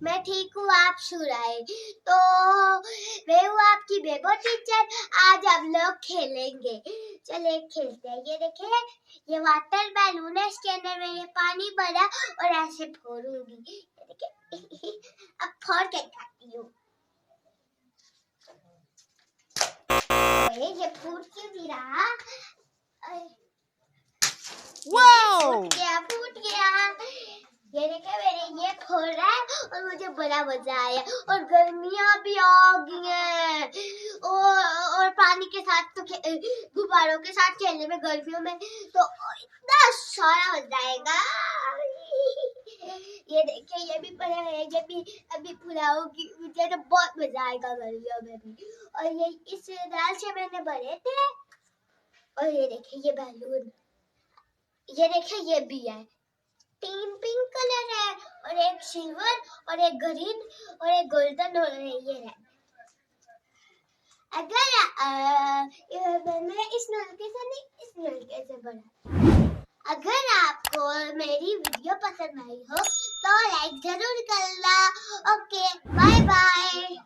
मैं ठीक हूँ, आप सुनाए। तो मैं हूँ आपकी बेबो टीचर। आज हम लोग खेलेंगे, चले खेलते हैं। ये देखिए, ये वाटर बैलून है, इसके अंदर मैंने पानी भरा और ऐसे फोड़ूंगी। ये देखिए, अब फोड़ के खाती हूँ। ये फूट क्यों नहीं रहा? फूट गया। ये देखिए, मेरे ये फोड़ रहा है और मुझे बड़ा मजा आया। और गर्मियां भी आ गई हैं और पानी के साथ तो गुब्बारों के साथ खेलने में गर्मियों में तो इतना सारा मजा आएगा। ये देखिए, ये भी पड़ा है, ये भी अभी फुलाऊंगी। मुझे तो बहुत मजा आएगा गर्मियों में भी। और ये इस दाल से मैंने भरे थे। और ये देखिए, ये बैलून, ये देखिए, ये भी है। 3 पिंक कलर है और एक सिल्वर और एक ग्रीन और एक गोल्डन और ये रेड। अगर मैं इस नलके से नहीं, इस नलके से भरा। अगर आपको मेरी वीडियो पसंद आई हो तो लाइक जरूर करना। Okay, bye bye.